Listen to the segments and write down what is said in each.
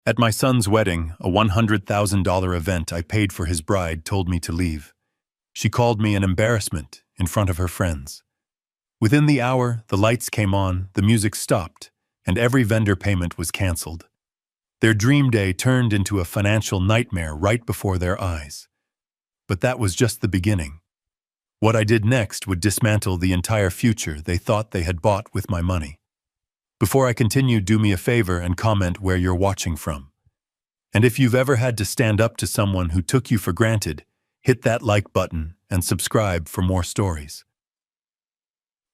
At my son's wedding, a $100,000 event I paid for his bride told me to leave. She called me an embarrassment in front of her friends. Within the hour, the lights came on, the music stopped, and every vendor payment was canceled. Their dream day turned into a financial nightmare right before their eyes. But that was just the beginning. What I did next would dismantle the entire future they thought they had bought with my money. Before I continue, do me a favor and comment where you're watching from. And if you've ever had to stand up to someone who took you for granted, hit that like button and subscribe for more stories.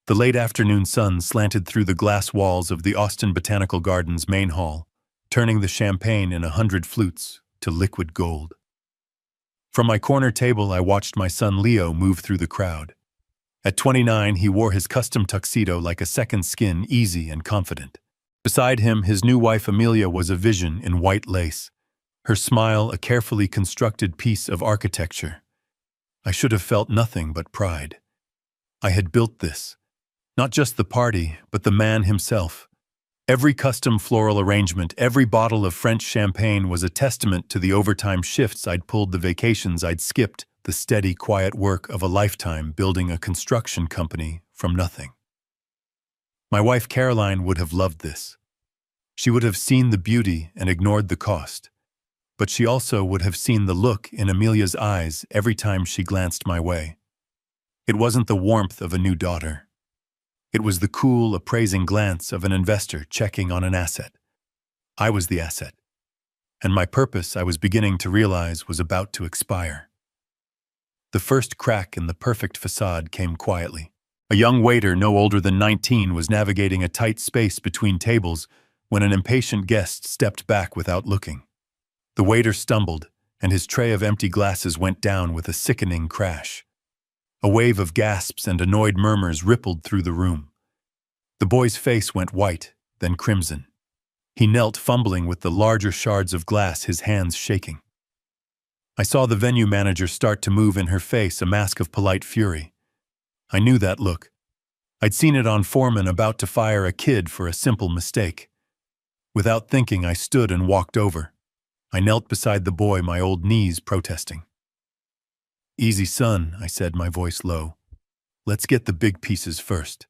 The late afternoon sun slanted through the glass walls of the Austin Botanical Gardens main hall, turning the champagne in 100 flutes to liquid gold. From my corner table, I watched my son Leo move through the crowd. At 29, he wore his custom tuxedo like a second skin, easy and confident. Beside him, his new wife Amelia was a vision in white lace, her smile a carefully constructed piece of architecture. I should have felt nothing but pride. I had built this. Not just the party, but the man himself. Every custom floral arrangement, every bottle of French champagne was a testament to the overtime shifts I'd pulled, the vacations I'd skipped, the steady, quiet work of a lifetime building a construction company from nothing. My wife Caroline would have loved this. She would have seen the beauty and ignored the cost. But she also would have seen the look in Amelia's eyes every time she glanced my way. It wasn't the warmth of a new daughter. It was the cool, appraising glance of an investor checking on an asset. I was the asset, and my purpose, I was beginning to realize, was about to expire. The first crack in the perfect facade came quietly. A young waiter no older than 19 was navigating a tight space between tables when an impatient guest stepped back without looking. The waiter stumbled, and his tray of empty glasses went down with a sickening crash. A wave of gasps and annoyed murmurs rippled through the room. The boy's face went white, then crimson. He knelt, fumbling with the larger shards of glass, his hands shaking. I saw the venue manager start to move in her face, a mask of polite fury. I knew that look. I'd seen it on foreman about to fire a kid for a simple mistake. Without thinking, I stood and walked over. I knelt beside the boy, my old knees protesting. "Easy, son," I said, my voice low. "Let's get the big pieces first.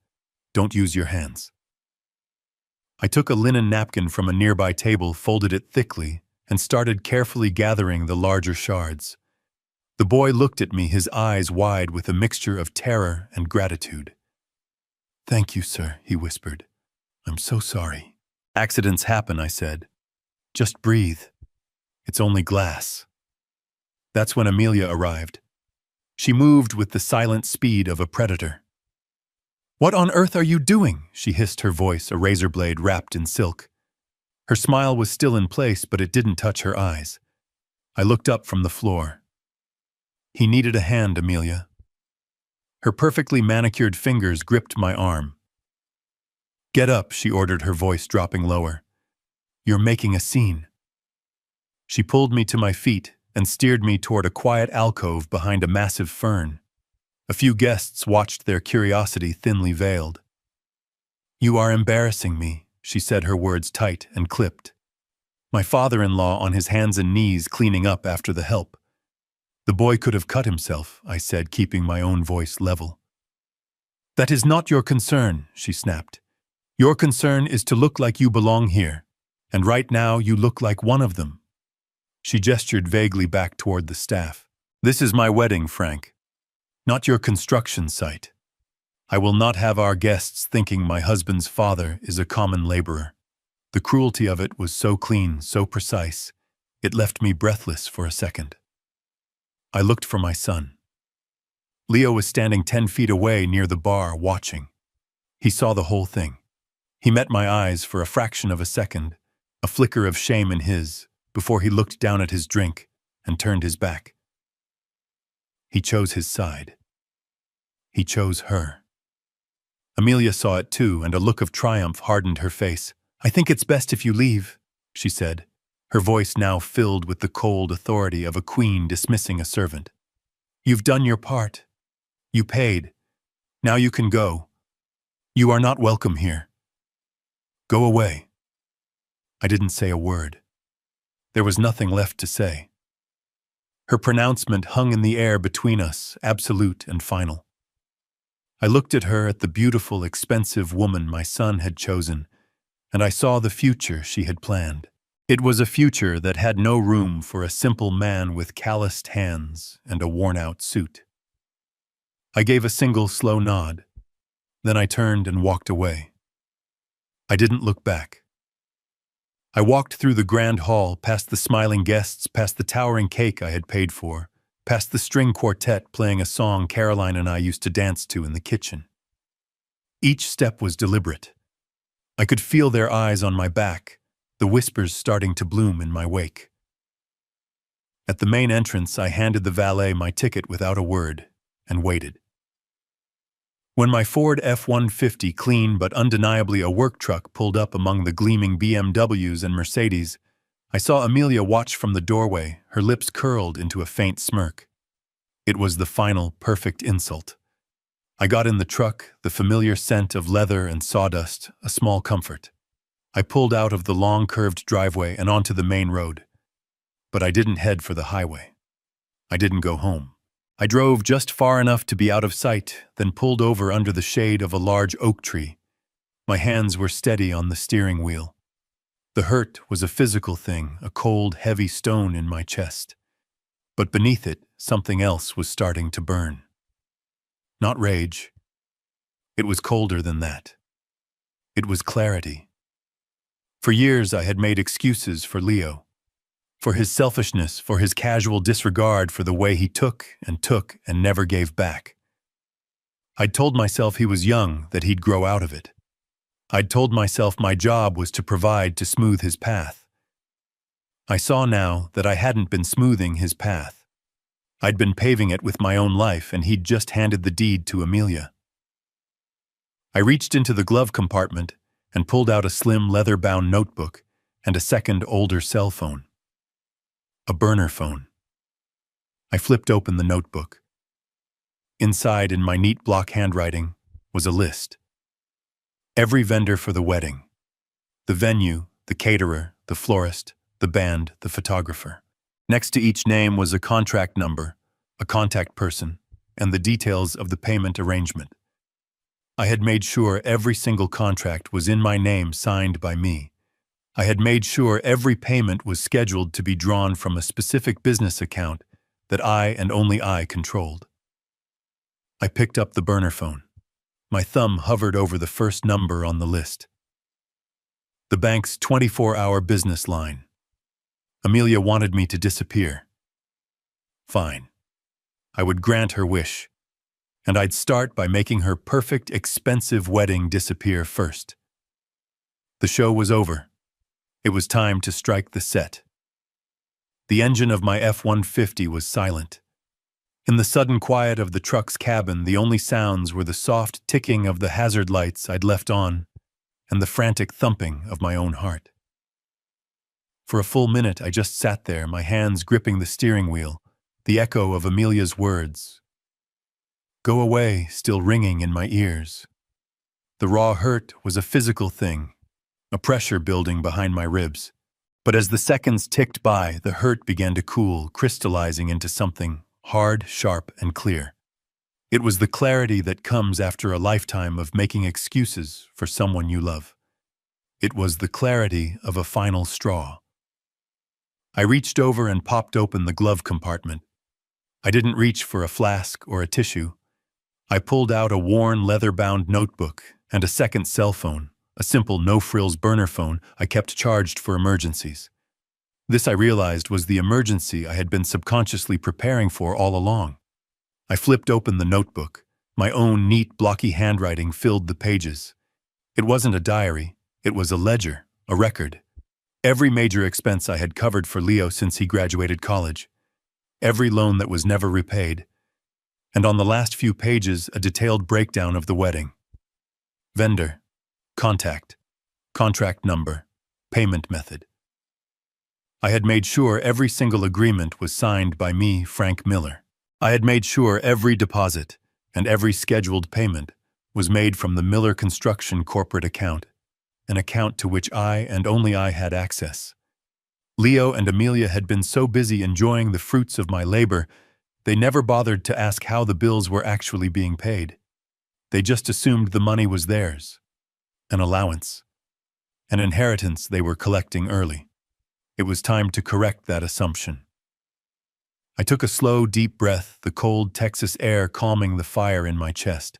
Don't use your hands." I took a linen napkin from a nearby table, folded it thickly, and started carefully gathering the larger shards. The boy looked at me, his eyes wide with a mixture of terror and gratitude. "Thank you, sir," he whispered. "I'm so sorry." "Accidents happen," I said. "Just breathe. It's only glass." That's when Amelia arrived. She moved with the silent speed of a predator. "What on earth are you doing?" she hissed, her voice a razor blade wrapped in silk. Her smile was still in place, but it didn't touch her eyes. I looked up from the floor. "He needed a hand, Amelia." Her perfectly manicured fingers gripped my arm. "Get up," she ordered, her voice dropping lower. "You're making a scene." She pulled me to my feet and steered me toward a quiet alcove behind a massive fern. A few guests watched, their curiosity thinly veiled. "You are embarrassing me," she said, her words tight and clipped. My father-in-law on his hands and knees cleaning up after the help. "The boy could have cut himself," I said, keeping my own voice level. "That is not your concern," she snapped. "Your concern is to look like you belong here, and right now you look like one of them." She gestured vaguely back toward the staff. "This is my wedding, Frank, not your construction site. I will not have our guests thinking my husband's father is a common laborer." The cruelty of it was so clean, so precise, it left me breathless for a second. I looked for my son. Leo was standing 10 feet away near the bar, watching. He saw the whole thing. He met my eyes for a fraction of a second, a flicker of shame in his, before he looked down at his drink and turned his back. He chose his side. He chose her. Amelia saw it too, and a look of triumph hardened her face. "I think it's best if you leave," she said, her voice now filled with the cold authority of a queen dismissing a servant. "You've done your part. You paid. Now you can go. You are not welcome here. Go away." I didn't say a word. There was nothing left to say. Her pronouncement hung in the air between us, absolute and final. I looked at her, at the beautiful, expensive woman my son had chosen, and I saw the future she had planned. It was a future that had no room for a simple man with calloused hands and a worn-out suit. I gave a single slow nod. Then I turned and walked away. I didn't look back. I walked through the grand hall, past the smiling guests, past the towering cake I had paid for, past the string quartet playing a song Caroline and I used to dance to in the kitchen. Each step was deliberate. I could feel their eyes on my back, the whispers starting to bloom in my wake. At the main entrance, I handed the valet my ticket without a word and waited. When my Ford F-150, clean but undeniably a work truck, pulled up among the gleaming BMWs and Mercedes, I saw Amelia watch from the doorway, her lips curled into a faint smirk. It was the final, perfect insult. I got in the truck, the familiar scent of leather and sawdust, a small comfort. I pulled out of the long curved driveway and onto the main road. But I didn't head for the highway. I didn't go home. I drove just far enough to be out of sight, then pulled over under the shade of a large oak tree. My hands were steady on the steering wheel. The hurt was a physical thing, a cold, heavy stone in my chest. But beneath it, something else was starting to burn. Not rage. It was colder than that. It was clarity. For years I had made excuses for Leo. For his selfishness, for his casual disregard for the way he took and never gave back. I'd told myself he was young, that he'd grow out of it. I'd told myself my job was to provide to smooth his path. I saw now that I hadn't been smoothing his path. I'd been paving it with my own life, and he'd just handed the deed to Amelia. I reached into the glove compartment and pulled out a slim leather-bound notebook and a second, older cell phone. A burner phone. I flipped open the notebook. Inside, in my neat block handwriting, was a list. Every vendor for the wedding. The venue, the caterer, the florist, the band, the photographer. Next to each name was a contract number, a contact person, and the details of the payment arrangement. I had made sure every single contract was in my name, signed by me. I had made sure every payment was scheduled to be drawn from a specific business account that I and only I controlled. I picked up the burner phone. My thumb hovered over the first number on the list. The bank's 24-hour business line. Amelia wanted me to disappear. Fine. I would grant her wish, and I'd start by making her perfect, expensive wedding disappear first. The show was over. It was time to strike the set. The engine of my F-150 was silent. In the sudden quiet of the truck's cabin, the only sounds were the soft ticking of the hazard lights I'd left on and the frantic thumping of my own heart. For a full minute, I just sat there, my hands gripping the steering wheel, the echo of Amelia's words, "Go away," still ringing in my ears. The raw hurt was a physical thing, a pressure building behind my ribs. But as the seconds ticked by, the hurt began to cool, crystallizing into something hard, sharp, and clear. It was the clarity that comes after a lifetime of making excuses for someone you love. It was the clarity of a final straw. I reached over and popped open the glove compartment. I didn't reach for a flask or a tissue. I pulled out a worn, leather-bound notebook and a second cell phone, a simple no-frills burner phone I kept charged for emergencies. This, I realized, was the emergency I had been subconsciously preparing for all along. I flipped open the notebook. My own neat, blocky handwriting filled the pages. It wasn't a diary. It was a ledger, a record. Every major expense I had covered for Leo since he graduated college. Every loan that was never repaid. And on the last few pages, a detailed breakdown of the wedding. Vendor, contact, contract number, payment method. I had made sure every single agreement was signed by me, Frank Miller. I had made sure every deposit and every scheduled payment was made from the Miller Construction corporate account, an account to which I and only I had access. Leo and Amelia had been so busy enjoying the fruits of my labor, they never bothered to ask how the bills were actually being paid. They just assumed the money was theirs. An allowance. An inheritance they were collecting early. It was time to correct that assumption. I took a slow, deep breath, the cold Texas air calming the fire in my chest.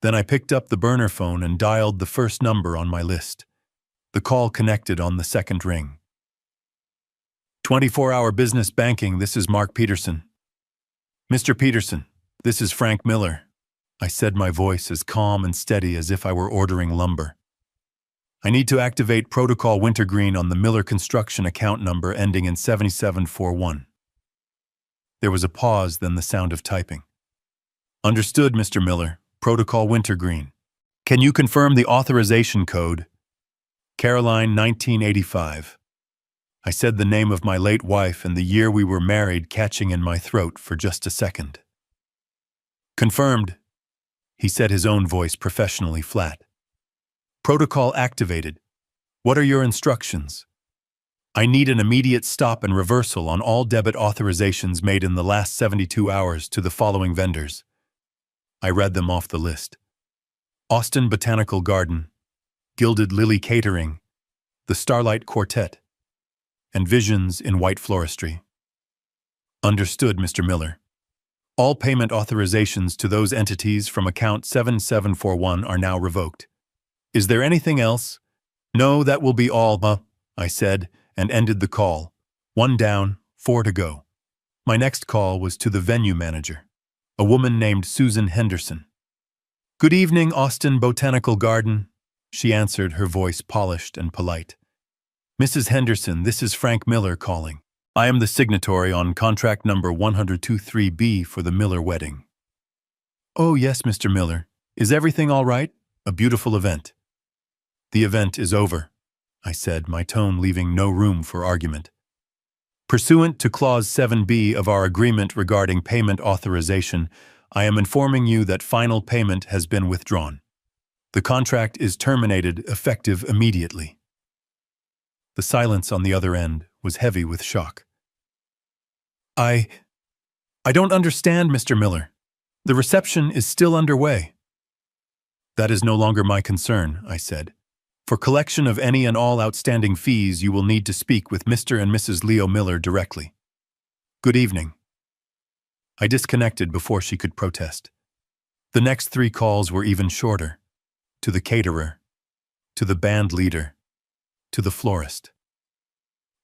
Then I picked up the burner phone and dialed the first number on my list. The call connected on the second ring. 24-hour business banking, this is Mark Peterson. Mr. Peterson, this is Frank Miller. I said, my voice as calm and steady as if I were ordering lumber. I need to activate Protocol Wintergreen on the Miller Construction account number ending in 7741. There was a pause, then the sound of typing. Understood, Mr. Miller. Protocol Wintergreen. Can you confirm the authorization code? Caroline, 1985. I said the name of my late wife and the year we were married catching in my throat for just a second. Confirmed, he said, his own voice professionally flat. Protocol activated. What are your instructions? I need an immediate stop and reversal on all debit authorizations made in the last 72 hours to the following vendors. I read them off the list. Austin Botanical Garden, Gilded Lily Catering, the Starlight Quartet, and Visions in White Floristry. Understood, Mr. Miller. All payment authorizations to those entities from account 7741 are now revoked. Is there anything else? No, that will be all, I said, and ended the call. 1 down, 4 to go. My next call was to the venue manager, a woman named Susan Henderson. Good evening, Austin Botanical Garden, she answered, her voice polished and polite. Mrs. Henderson, this is Frank Miller calling. I am the signatory on contract number 1023B for the Miller wedding. Oh, yes, Mr. Miller. Is everything all right? A beautiful event. The event is over, I said, my tone leaving no room for argument. Pursuant to Clause 7B of our agreement regarding payment authorization, I am informing you that final payment has been withdrawn. The contract is terminated effective immediately. The silence on the other end was heavy with shock. I don't understand, Mr. Miller. The reception is still underway. That is no longer my concern, I said. For collection of any and all outstanding fees, you will need to speak with Mr. and Mrs. Leo Miller directly. Good evening. I disconnected before she could protest. The next 3 calls were even shorter. To the caterer, to the band leader, to the florist.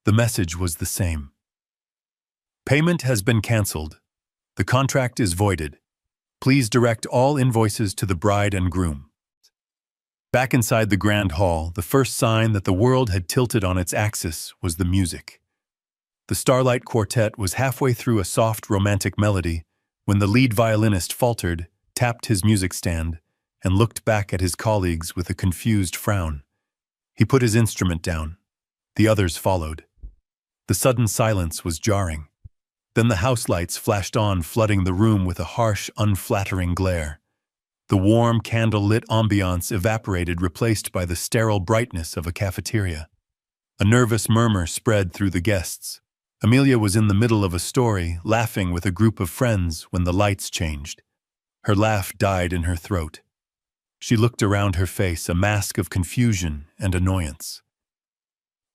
The message was the same. Payment has been canceled. The contract is voided. Please direct all invoices to the bride and groom. Back inside the grand hall, the first sign that the world had tilted on its axis was the music. The Starlight Quartet was halfway through a soft, romantic melody when the lead violinist faltered, tapped his music stand, and looked back at his colleagues with a confused frown. He put his instrument down. The others followed. The sudden silence was jarring. Then the house lights flashed on, flooding the room with a harsh, unflattering glare. The warm, candle-lit ambiance evaporated, replaced by the sterile brightness of a cafeteria. A nervous murmur spread through the guests. Amelia was in the middle of a story, laughing with a group of friends when the lights changed. Her laugh died in her throat. She looked around, her face a mask of confusion and annoyance.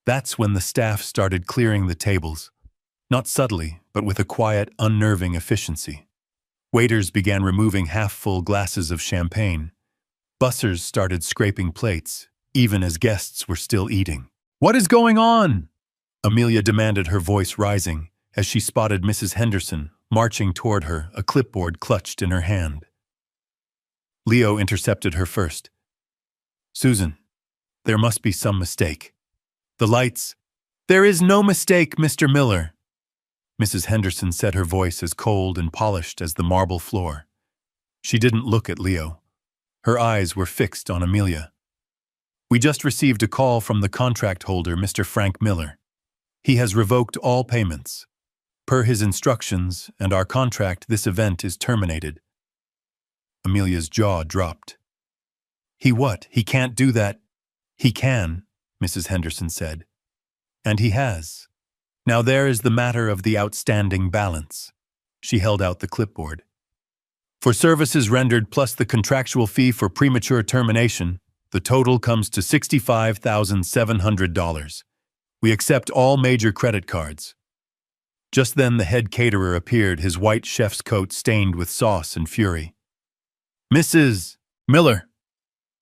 That's when the staff started clearing the tables. Not subtly, but with a quiet, unnerving efficiency. Waiters began removing half-full glasses of champagne. Bussers started scraping plates, even as guests were still eating. "What is going on?" Amelia demanded, her voice rising, as she spotted Mrs. Henderson marching toward her, a clipboard clutched in her hand. Leo intercepted her first. "Susan, there must be some mistake. The lights—" "There is no mistake, Mr. Miller." Mrs. Henderson said, her voice as cold and polished as the marble floor. She didn't look at Leo. Her eyes were fixed on Amelia. "We just received a call from the contract holder, Mr. Frank Miller. He has revoked all payments. Per his instructions and our contract, this event is terminated." Amelia's jaw dropped. "He what? He can't do that." "He can," Mrs. Henderson said. "And he has." Now there is the matter of the outstanding balance. She held out the clipboard. For services rendered plus the contractual fee for premature termination, the total comes to $65,700. We accept all major credit cards. Just then the head caterer appeared, his white chef's coat stained with sauce and fury. "Mrs. Miller,"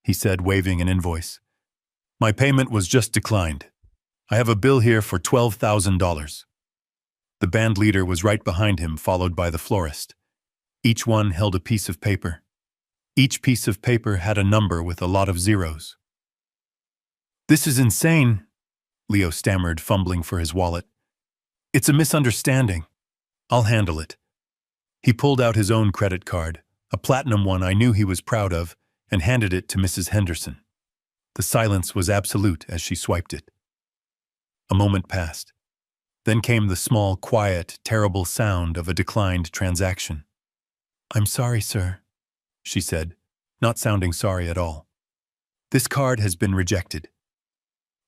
he said, waving an invoice. "My payment was just declined. I have a bill here for $12,000. The band leader was right behind him, followed by the florist. Each one held a piece of paper. Each piece of paper had a number with a lot of zeros. "This is insane," Leo stammered, fumbling for his wallet. "It's a misunderstanding. I'll handle it." He pulled out his own credit card, a platinum one I knew he was proud of, and handed it to Mrs. Henderson. The silence was absolute as she swiped it. A moment passed. Then came the small, quiet, terrible sound of a declined transaction. "I'm sorry, sir," she said, not sounding sorry at all. "This card has been rejected."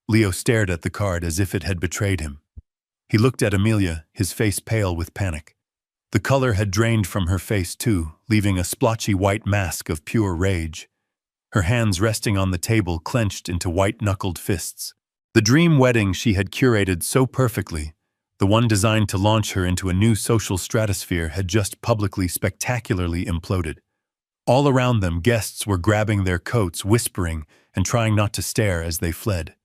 Leo stared at the card as if it had betrayed him. He looked at Amelia, his face pale with panic. The color had drained from her face too, leaving a splotchy white mask of pure rage. Her hands resting on the table clenched into white-knuckled fists. The dream wedding she had curated so perfectly, the one designed to launch her into a new social stratosphere, had just publicly, spectacularly imploded. All around them, guests were grabbing their coats, whispering, and trying not to stare as they fled.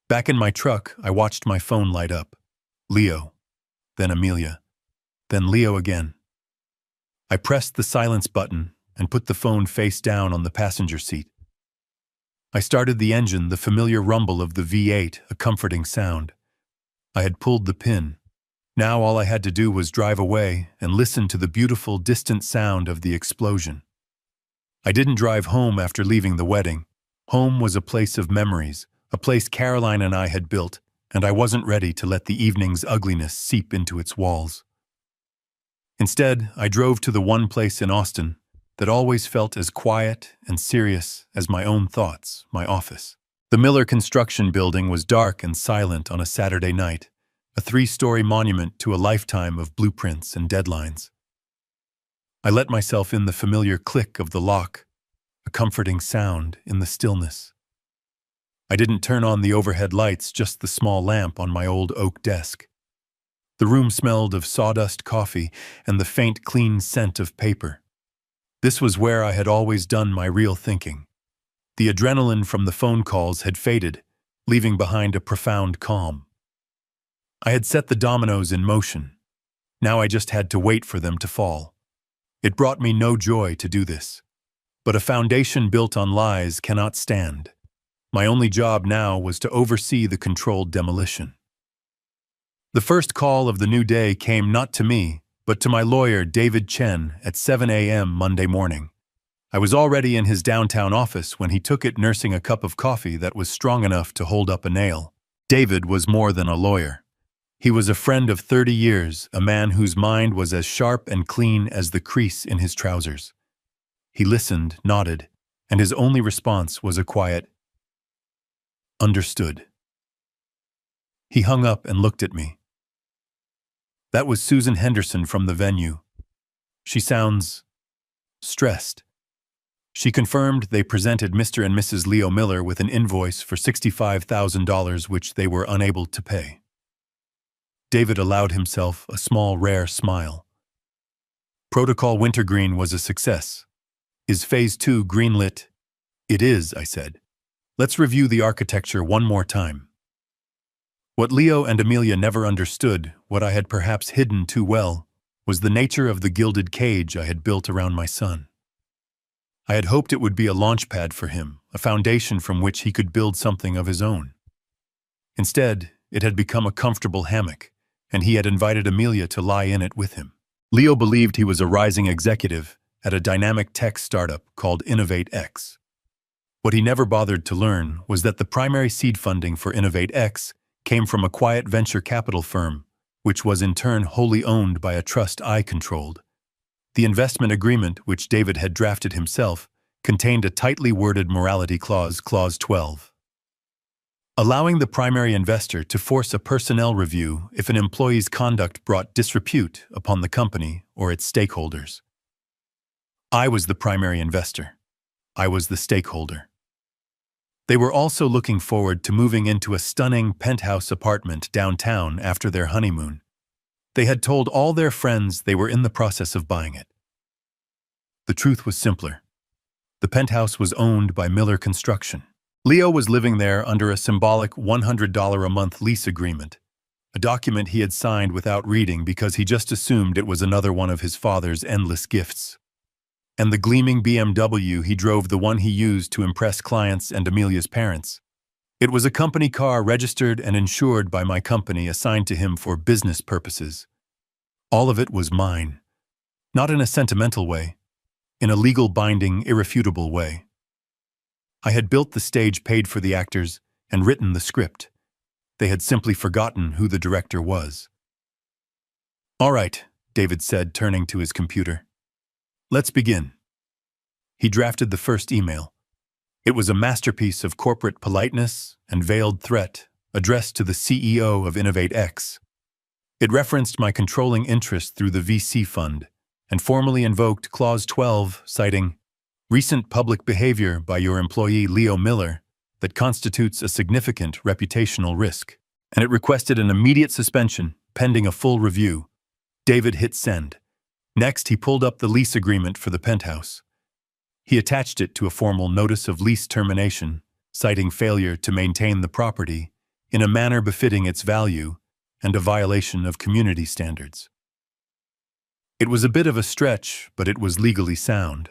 Back in my truck, I watched my phone light up. Leo, then Amelia, then Leo again. I pressed the silence button and put the phone face down on the passenger seat. I started the engine, the familiar rumble of the V8, a comforting sound. I had pulled the pin. Now all I had to do was drive away and listen to the beautiful, distant sound of the explosion. I didn't drive home after leaving the wedding. Home was a place of memories, a place Caroline and I had built, and I wasn't ready to let the evening's ugliness seep into its walls. Instead, I drove to the one place in Austin that always felt as quiet and serious as my own thoughts, my office. The Miller Construction Building was dark and silent on a Saturday night, a 3-story monument to a lifetime of blueprints and deadlines. I let myself in the familiar click of the lock, a comforting sound in the stillness. I didn't turn on the overhead lights, just the small lamp on my old oak desk. The room smelled of sawdust coffee and the faint, clean scent of paper. This was where I had always done my real thinking. The adrenaline from the phone calls had faded, leaving behind a profound calm. I had set the dominoes in motion. Now I just had to wait for them to fall. It brought me no joy to do this. But a foundation built on lies cannot stand. My only job now was to oversee the controlled demolition. The first call of the new day came not to me, but to my lawyer, David Chen, at 7 a.m. Monday morning. I was already in his downtown office when he took it, nursing a cup of coffee that was strong enough to hold up a nail. David was more than a lawyer. He was a friend of 30 years, a man whose mind was as sharp and clean as the crease in his trousers. He listened, nodded, and his only response was a quiet, "Understood." He hung up and looked at me. That was Susan Henderson from the venue. "She sounds stressed." She confirmed they presented Mr. and Mrs. Leo Miller with an invoice for $65,000 which they were unable to pay. David allowed himself a small, rare smile. Protocol Wintergreen was a success. Is Phase 2 greenlit? It is, I said. Let's review the architecture one more time. What Leo and Amelia never understood, what I had perhaps hidden too well, was the nature of the gilded cage I had built around my son. I had hoped it would be a launch pad for him, a foundation from which he could build something of his own. Instead, it had become a comfortable hammock, and he had invited Amelia to lie in it with him. Leo believed he was a rising executive at a dynamic tech startup called InnovateX. What he never bothered to learn was that the primary seed funding for InnovateX came from a quiet venture capital firm, which was in turn wholly owned by a trust I controlled. The investment agreement, which David had drafted himself, contained a tightly worded morality clause, Clause 12. allowing the primary investor to force a personnel review if an employee's conduct brought disrepute upon the company or its stakeholders. I was the primary investor. I was the stakeholder. They were also looking forward to moving into a stunning penthouse apartment downtown after their honeymoon. They had told all their friends they were in the process of buying it. The truth was simpler. The penthouse was owned by Miller Construction. Leo was living there under a symbolic $100 a month lease agreement, a document he had signed without reading because he just assumed it was another one of his father's endless gifts. And the gleaming BMW he drove, the one he used to impress clients and Amelia's parents. It was a company car registered and insured by my company, assigned to him for business purposes. All of it was mine. Not in a sentimental way, in a legal binding, irrefutable way. I had built the stage, paid for the actors, and written the script. They had simply forgotten who the director was. "All right," David said, turning to his computer. "Let's begin." He drafted the first email. It was a masterpiece of corporate politeness and veiled threat, addressed to the CEO of InnovateX. It referenced my controlling interest through the VC fund and formally invoked Clause 12, citing recent public behavior by your employee Leo Miller that constitutes a significant reputational risk, and it requested an immediate suspension pending a full review. David hit send. Next, he pulled up the lease agreement for the penthouse. He attached it to a formal notice of lease termination, citing failure to maintain the property in a manner befitting its value and a violation of community standards. It was a bit of a stretch, but it was legally sound.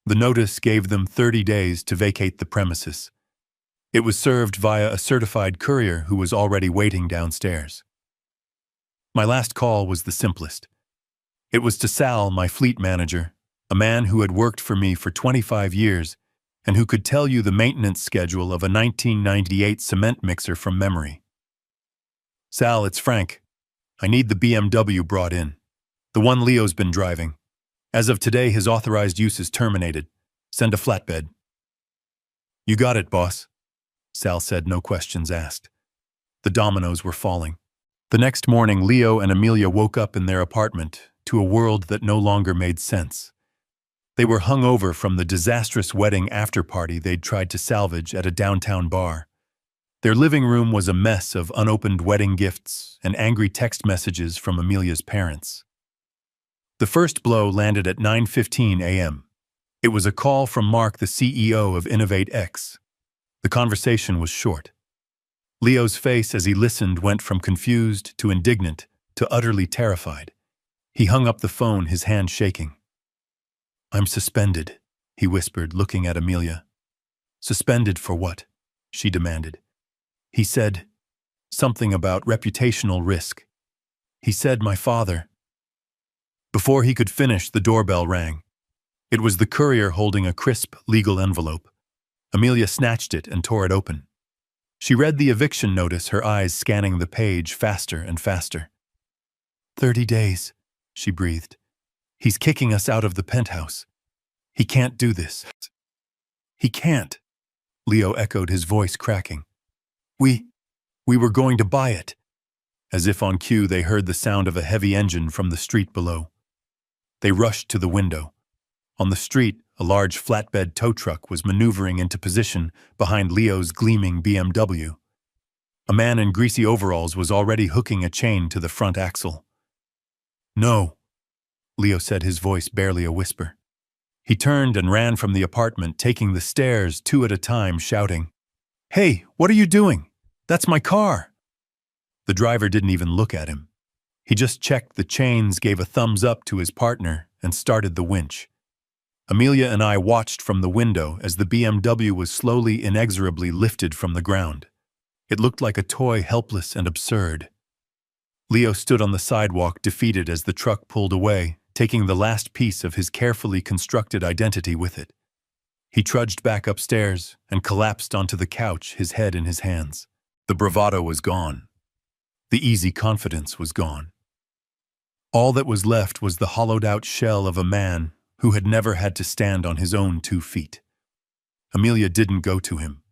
The notice gave them 30 days to vacate the premises. It was served via a certified courier who was already waiting downstairs. My last call was the simplest. It was to Sal, my fleet manager, a man who had worked for me for 25 years and who could tell you the maintenance schedule of a 1998 cement mixer from memory. "Sal, it's Frank. I need the BMW brought in. The one Leo's been driving. As of today, his authorized use is terminated. Send a flatbed." "You got it, boss," Sal said, no questions asked. The dominoes were falling. The next morning, Leo and Amelia woke up in their apartment to a world that no longer made sense. They were hungover from the disastrous wedding after-party they'd tried to salvage at a downtown bar. Their living room was a mess of unopened wedding gifts and angry text messages from Amelia's parents. The first blow landed at 9:15 a.m. It was a call from Mark, the CEO of InnovateX. The conversation was short. Leo's face as he listened went from confused to indignant to utterly terrified. He hung up the phone, his hand shaking. "I'm suspended," he whispered, looking at Amelia. "Suspended for what?" she demanded. He said something about reputational risk. He said my father. Before he could finish, the doorbell rang. It was the courier holding a crisp legal envelope. Amelia snatched it and tore it open. She read the eviction notice, her eyes scanning the page faster and faster. 30 days, she breathed. "He's kicking us out of the penthouse. He can't do this." "He can't," Leo echoed, his voice cracking. We were going to buy it." As if on cue, they heard the sound of a heavy engine from the street below. They rushed to the window. On the street, a large flatbed tow truck was maneuvering into position behind Leo's gleaming BMW. A man in greasy overalls was already hooking a chain to the front axle. "No," Leo said, his voice barely a whisper. He turned and ran from the apartment, taking the stairs 2 at a time, shouting, "Hey, what are you doing? That's my car!" The driver didn't even look at him. He just checked the chains, gave a thumbs up to his partner, and started the winch. Amelia and I watched from the window as the BMW was slowly, inexorably lifted from the ground. It looked like a toy, helpless and absurd. Leo stood on the sidewalk, defeated, as the truck pulled away, taking the last piece of his carefully constructed identity with it. He trudged back upstairs and collapsed onto the couch, his head in his hands. The bravado was gone. The easy confidence was gone. All that was left was the hollowed-out shell of a man who had never had to stand on his own 2 feet. Amelia didn't go to him.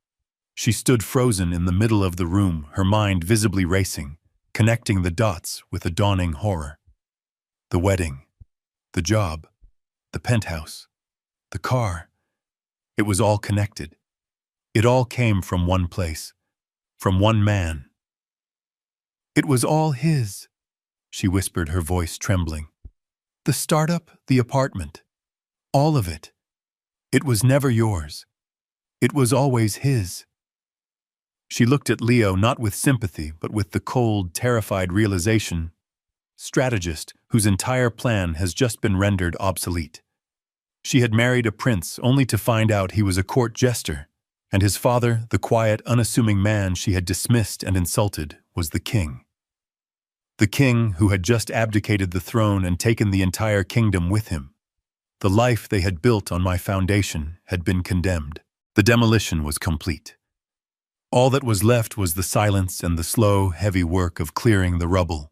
She stood frozen in the middle of the room, her mind visibly racing, connecting the dots with a dawning horror. The wedding, the job, the penthouse, the car. It was all connected. It all came from one place, from one man. It was all his, she whispered, her voice trembling. The startup, the apartment, all of it. It was never yours. It was always his. She looked at Leo not with sympathy, but with the cold, terrified realization, strategist whose entire plan has just been rendered obsolete. She had married a prince only to find out he was a court jester, and his father, the quiet, unassuming man she had dismissed and insulted, was the king. The king who had just abdicated the throne and taken the entire kingdom with him. The life they had built on my foundation had been condemned. The demolition was complete. All that was left was the silence and the slow, heavy work of clearing the rubble.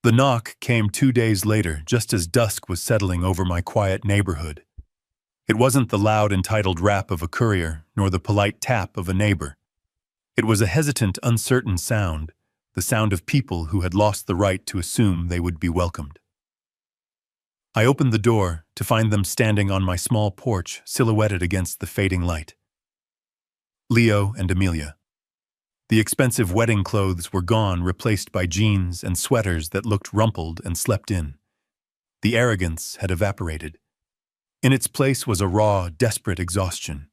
The knock came 2 days later, just as dusk was settling over my quiet neighborhood. It wasn't the loud, entitled rap of a courier, nor the polite tap of a neighbor. It was a hesitant, uncertain sound, the sound of people who had lost the right to assume they would be welcomed. I opened the door to find them standing on my small porch, silhouetted against the fading light. Leo and Amelia. The expensive wedding clothes were gone, replaced by jeans and sweaters that looked rumpled and slept in. The arrogance had evaporated. In its place was a raw, desperate exhaustion.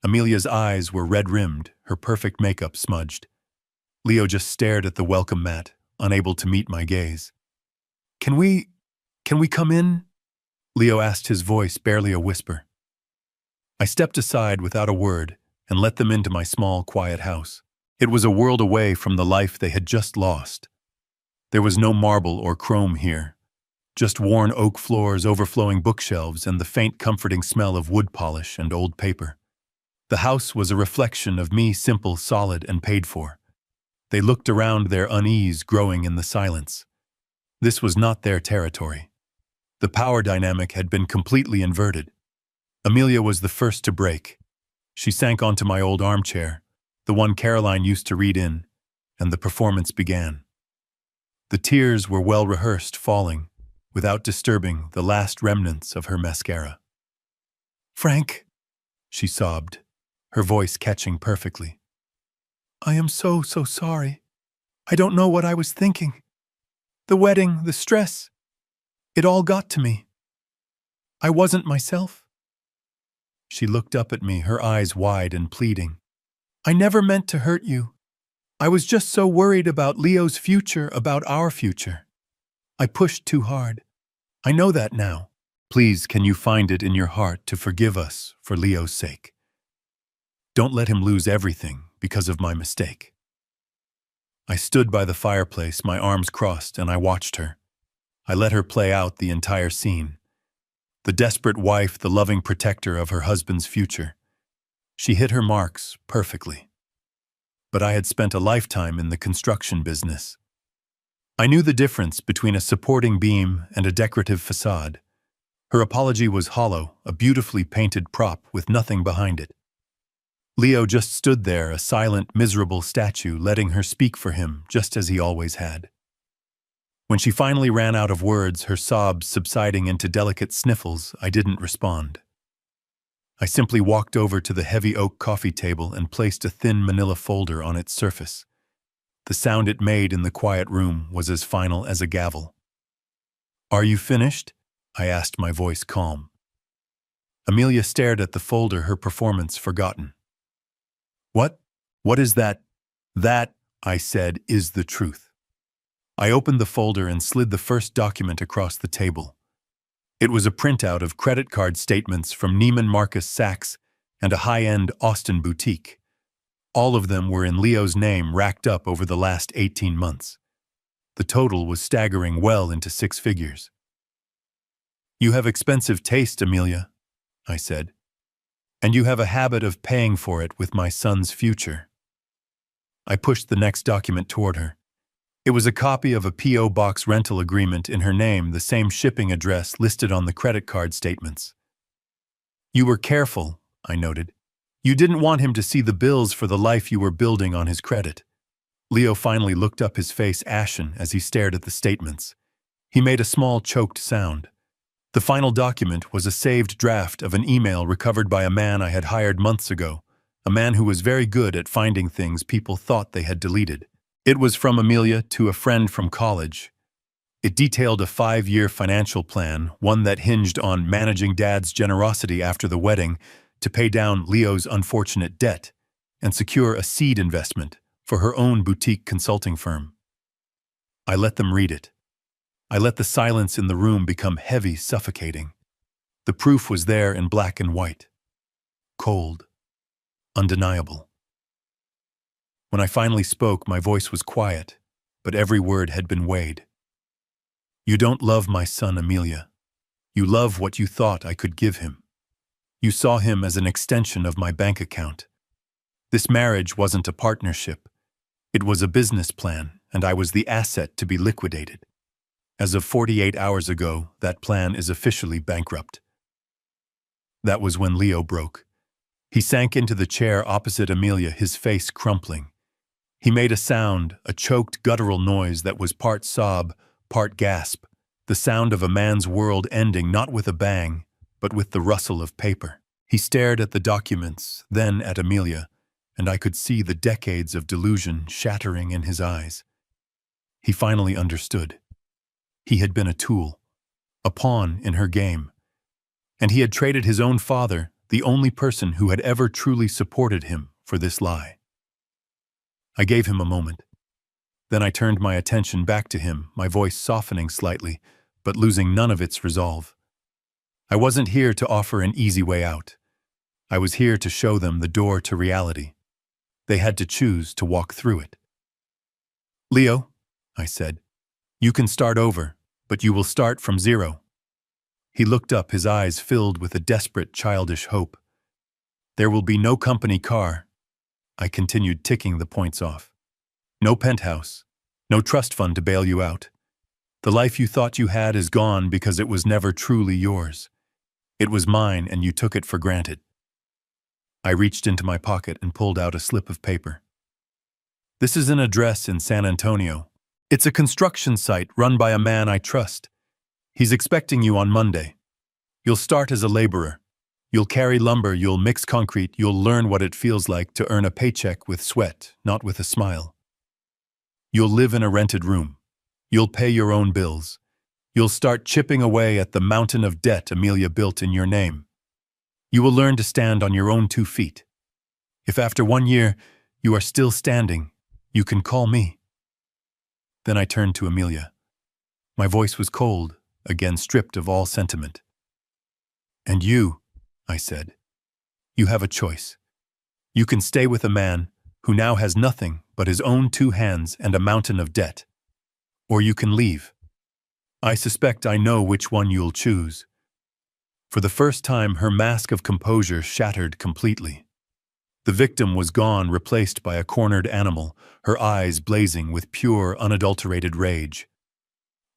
Amelia's eyes were red-rimmed, her perfect makeup smudged. Leo just stared at the welcome mat, unable to meet my gaze. Can we come in?" Leo asked, his voice barely a whisper. I stepped aside without a word and let them into my small, quiet house. It was a world away from the life they had just lost. There was no marble or chrome here, just worn oak floors, overflowing bookshelves, and the faint, comforting smell of wood polish and old paper. The house was a reflection of me, simple, solid, and paid for. They looked around, their unease growing in the silence. This was not their territory. The power dynamic had been completely inverted. Amelia was the first to break. She sank onto my old armchair, the one Caroline used to read in, and the performance began. The tears were well rehearsed, falling, without disturbing the last remnants of her mascara. "Frank," she sobbed, her voice catching perfectly. "I am so sorry. I don't know what I was thinking. The wedding, the stress, it all got to me. I wasn't myself." She looked up at me, her eyes wide and pleading. "I never meant to hurt you. I was just so worried about Leo's future, about our future. I pushed too hard. I know that now. Please, can you find it in your heart to forgive us for Leo's sake? Don't let him lose everything because of my mistake." I stood by the fireplace, my arms crossed, and I watched her. I let her play out the entire scene. The desperate wife, the loving protector of her husband's future. She hit her marks perfectly. But I had spent a lifetime in the construction business. I knew the difference between a supporting beam and a decorative facade. Her apology was hollow, a beautifully painted prop with nothing behind it. Leo just stood there, a silent, miserable statue, letting her speak for him, just as he always had. When she finally ran out of words, her sobs subsiding into delicate sniffles, I didn't respond. I simply walked over to the heavy oak coffee table and placed a thin manila folder on its surface. The sound it made in the quiet room was as final as a gavel. "Are you finished?" I asked, my voice calm. Amelia stared at the folder, her performance forgotten. What is that?" "That," I said, "is the truth." I opened the folder and slid the first document across the table. It was a printout of credit card statements from Neiman Marcus Saks and a high-end Austin boutique. All of them were in Leo's name, racked up over the last 18 months. The total was staggering, well into 6 figures. "You have expensive taste, Amelia," I said. "And you have a habit of paying for it with my son's future." I pushed the next document toward her. It was a copy of a P.O. box rental agreement in her name, the same shipping address listed on the credit card statements. "You were careful," I noted. You didn't want him to see the bills for the life you were building on his credit. Leo finally looked up, his face ashen as he stared at the statements. He made a small, choked sound. The final document was a saved draft of an email recovered by a man I had hired months ago, a man who was very good at finding things people thought they had deleted. It was from Amelia to a friend from college. It detailed a 5-year financial plan, one that hinged on managing Dad's generosity after the wedding to pay down Leo's unfortunate debt and secure a seed investment for her own boutique consulting firm. I let them read it. I let the silence in the room become heavy, suffocating. The proof was there in black and white. Cold. Undeniable. When I finally spoke, my voice was quiet, but every word had been weighed. You don't love my son, Amelia. You love what you thought I could give him. You saw him as an extension of my bank account. This marriage wasn't a partnership. It was a business plan, and I was the asset to be liquidated. As of 48 hours ago, that plan is officially bankrupt. That was when Leo broke. He sank into the chair opposite Amelia, his face crumpling. He made a sound, a choked, guttural noise that was part sob, part gasp, the sound of a man's world ending not with a bang, but with the rustle of paper. He stared at the documents, then at Amelia, and I could see the decades of delusion shattering in his eyes. He finally understood. He had been a tool, a pawn in her game, and he had traded his own father, the only person who had ever truly supported him, for this lie. I gave him a moment. Then I turned my attention back to him, my voice softening slightly, but losing none of its resolve. I wasn't here to offer an easy way out. I was here to show them the door to reality. They had to choose to walk through it. Leo, I said, you can start over, but you will start from zero. He looked up, his eyes filled with a desperate, childish hope. There will be no company car. I continued, ticking the points off. No penthouse, no trust fund to bail you out. The life you thought you had is gone because it was never truly yours. It was mine and you took it for granted. I reached into my pocket and pulled out a slip of paper. This is an address in San Antonio. It's a construction site run by a man I trust. He's expecting you on Monday. You'll start as a laborer. You'll carry lumber, you'll mix concrete, you'll learn what it feels like to earn a paycheck with sweat, not with a smile. You'll live in a rented room. You'll pay your own bills. You'll start chipping away at the mountain of debt Amelia built in your name. You will learn to stand on your own 2 feet. If after 1 year you are still standing, you can call me. Then I turned to Amelia. My voice was cold, again stripped of all sentiment. And you, I said, you have a choice. You can stay with a man who now has nothing but his own 2 hands and a mountain of debt. Or you can leave. I suspect I know which one you'll choose. For the first time, her mask of composure shattered completely. The victim was gone, replaced by a cornered animal, her eyes blazing with pure, unadulterated rage.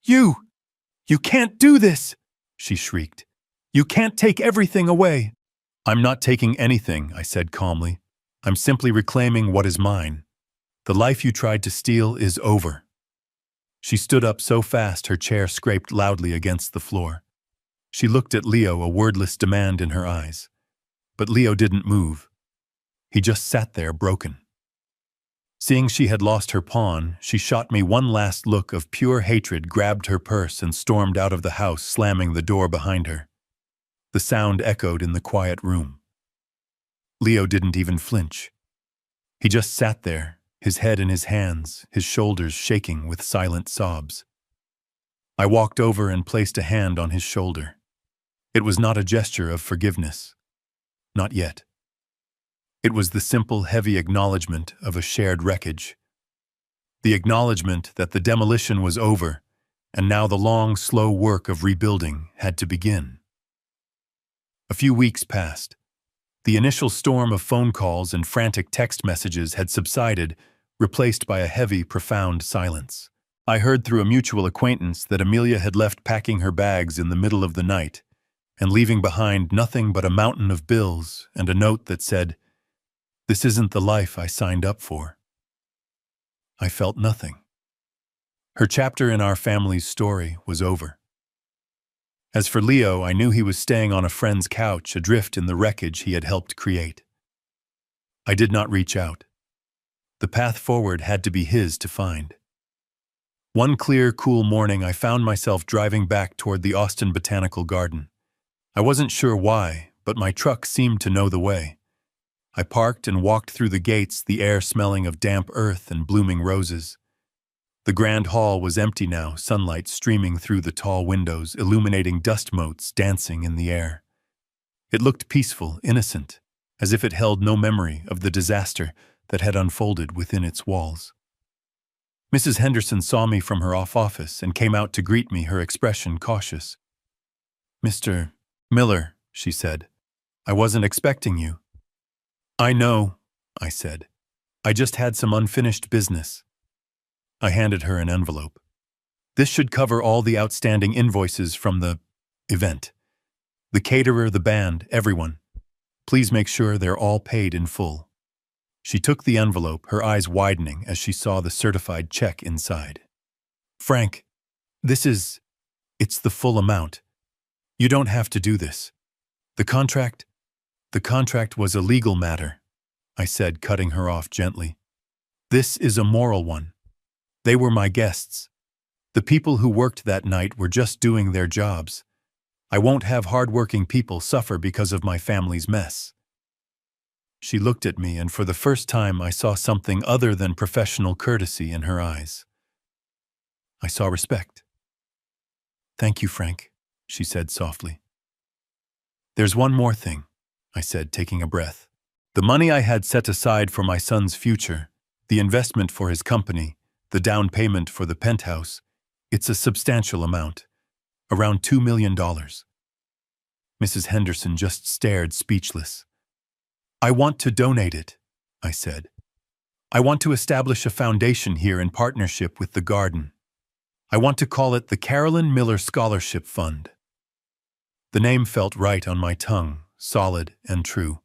You can't do this, she shrieked. You can't take everything away. I'm not taking anything, I said calmly. I'm simply reclaiming what is mine. The life you tried to steal is over. She stood up so fast her chair scraped loudly against the floor. She looked at Leo, a wordless demand in her eyes. But Leo didn't move. He just sat there, broken. Seeing she had lost her pawn, she shot me one last look of pure hatred, grabbed her purse, and stormed out of the house, slamming the door behind her. The sound echoed in the quiet room. Leo didn't even flinch. He just sat there, his head in his hands, his shoulders shaking with silent sobs. I walked over and placed a hand on his shoulder. It was not a gesture of forgiveness. Not yet. It was the simple, heavy acknowledgement of a shared wreckage. The acknowledgement that the demolition was over, and now the long, slow work of rebuilding had to begin. A few weeks passed. The initial storm of phone calls and frantic text messages had subsided, replaced by a heavy, profound silence. I heard through a mutual acquaintance that Amelia had left packing her bags in the middle of the night, and leaving behind nothing but a mountain of bills and a note that said, This isn't the life I signed up for. I felt nothing. Her chapter in our family's story was over. As for Leo, I knew he was staying on a friend's couch, adrift in the wreckage he had helped create. I did not reach out. The path forward had to be his to find. One clear, cool morning, I found myself driving back toward the Austin Botanical Garden. I wasn't sure why, but my truck seemed to know the way. I parked and walked through the gates, the air smelling of damp earth and blooming roses. The grand hall was empty now, sunlight streaming through the tall windows, illuminating dust motes dancing in the air. It looked peaceful, innocent, as if it held no memory of the disaster that had unfolded within its walls. Mrs. Henderson saw me from her off office and came out to greet me, her expression cautious. "Mr. Miller," she said, "I wasn't expecting you." "I know," I said. "I just had some unfinished business." I handed her an envelope. "This should cover all the outstanding invoices from the event. The caterer, the band, everyone. Please make sure they're all paid in full." She took the envelope, her eyes widening as she saw the certified check inside. "Frank, it's the full amount. You don't have to do this. The contract was a legal matter," I said, cutting her off gently. "This is a moral one. They were my guests. The people who worked that night were just doing their jobs. I won't have hard-working people suffer because of my family's mess." She looked at me, and for the first time I saw something other than professional courtesy in her eyes. I saw respect. "Thank you, Frank," she said softly. "There's one more thing," I said, taking a breath. "The money I had set aside for my son's future, the investment for his company, the down payment for the penthouse, it's a substantial amount, around $2 million. Mrs. Henderson just stared, speechless. "I want to donate it," I said. "I want to establish a foundation here in partnership with the garden. I want to call it the Carolyn Miller Scholarship Fund." The name felt right on my tongue, solid and true.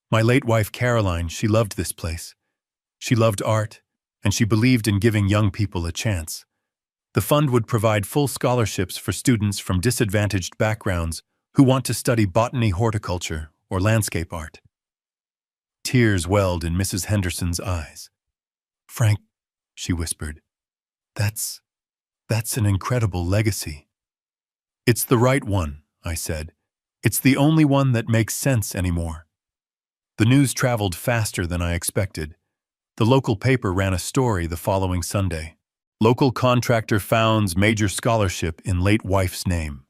My late wife Caroline, she loved this place. She loved art, and she believed in giving young people a chance. The fund would provide full scholarships for students from disadvantaged backgrounds who want to study botany, horticulture, or landscape art. Tears welled in Mrs. Henderson's eyes. "Frank," she whispered, that's an incredible legacy." "It's the right one," I said. "It's the only one that makes sense anymore." The news traveled faster than I expected. The local paper ran a story the following Sunday. "Local contractor founds major scholarship in late wife's name."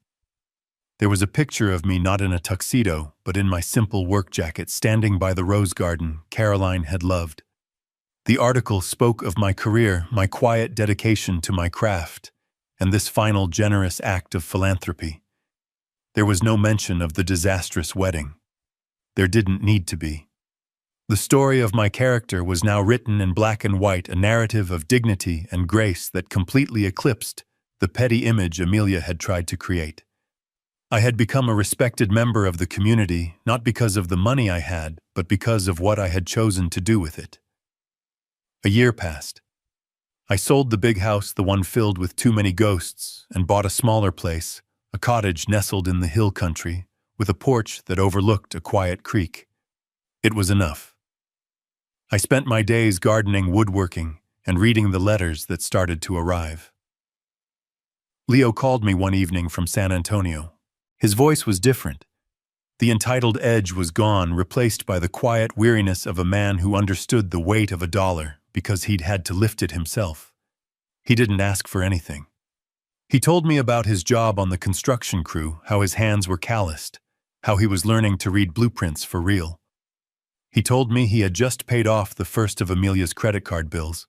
There was a picture of me not in a tuxedo, but in my simple work jacket, standing by the rose garden Caroline had loved. The article spoke of my career, my quiet dedication to my craft, and this final generous act of philanthropy. There was no mention of the disastrous wedding. There didn't need to be. The story of my character was now written in black and white, a narrative of dignity and grace that completely eclipsed the petty image Amelia had tried to create. I had become a respected member of the community, not because of the money I had, but because of what I had chosen to do with it. A year passed. I sold the big house, the one filled with too many ghosts, and bought a smaller place, a cottage nestled in the hill country, with a porch that overlooked a quiet creek. It was enough. I spent my days gardening, woodworking, and reading the letters that started to arrive. Leo called me one evening from San Antonio. His voice was different. The entitled edge was gone, replaced by the quiet weariness of a man who understood the weight of a dollar because he'd had to lift it himself. He didn't ask for anything. He told me about his job on the construction crew, how his hands were calloused, how he was learning to read blueprints for real. He told me he had just paid off the first of Amelia's credit card bills.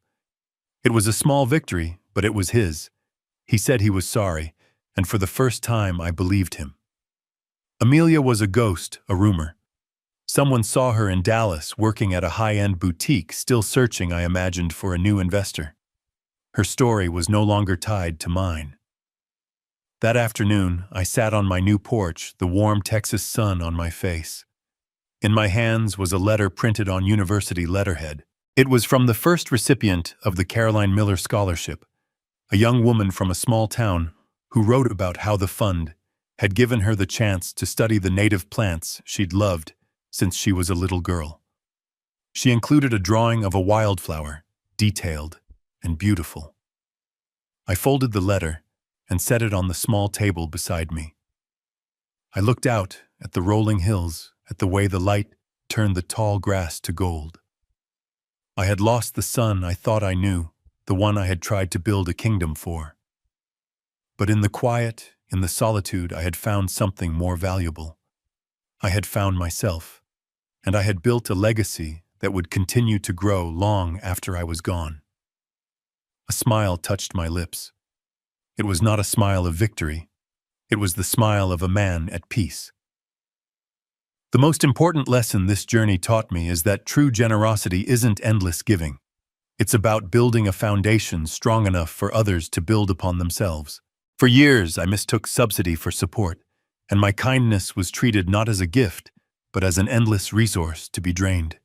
It was a small victory, but it was his. He said he was sorry, and for the first time I believed him. Amelia was a ghost, a rumor. Someone saw her in Dallas working at a high-end boutique, still searching, I imagined, for a new investor. Her story was no longer tied to mine. That afternoon, I sat on my new porch, the warm Texas sun on my face. In my hands was a letter printed on university letterhead. It was from the first recipient of the Caroline Miller Scholarship, a young woman from a small town who wrote about how the fund had given her the chance to study the native plants she'd loved since she was a little girl. She included a drawing of a wildflower, detailed and beautiful. I folded the letter and set it on the small table beside me. I looked out at the rolling hills, at the way the light turned the tall grass to gold. I had lost the son I thought I knew, the one I had tried to build a kingdom for. But in the quiet, in the solitude, I had found something more valuable. I had found myself, and I had built a legacy that would continue to grow long after I was gone. A smile touched my lips. It was not a smile of victory. It was the smile of a man at peace. The most important lesson this journey taught me is that true generosity isn't endless giving. It's about building a foundation strong enough for others to build upon themselves. For years, I mistook subsidy for support, and my kindness was treated not as a gift, but as an endless resource to be drained.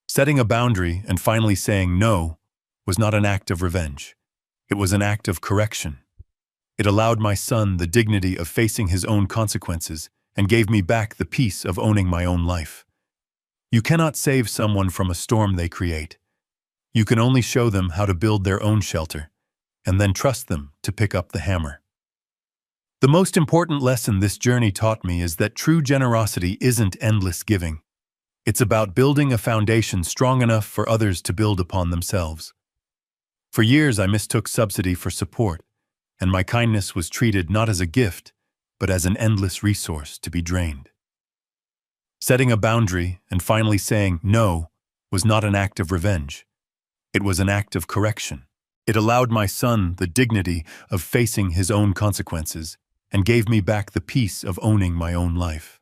Setting a boundary and finally saying no was not an act of revenge. It was an act of correction. It allowed my son the dignity of facing his own consequences and gave me back the peace of owning my own life. You cannot save someone from a storm they create. You can only show them how to build their own shelter, and then trust them to pick up the hammer. The most important lesson this journey taught me is that true generosity isn't endless giving. It's about building a foundation strong enough for others to build upon themselves. For years, I mistook subsidy for support, and my kindness was treated not as a gift, but as an endless resource to be drained. Setting a boundary and finally saying no was not an act of revenge. It was an act of correction. It allowed my son the dignity of facing his own consequences and gave me back the peace of owning my own life.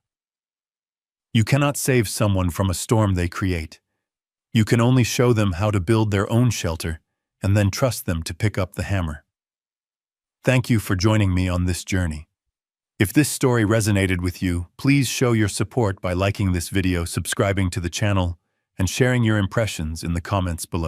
You cannot save someone from a storm they create. You can only show them how to build their own shelter and then trust them to pick up the hammer. Thank you for joining me on this journey. If this story resonated with you, please show your support by liking this video, subscribing to the channel, and sharing your impressions in the comments below.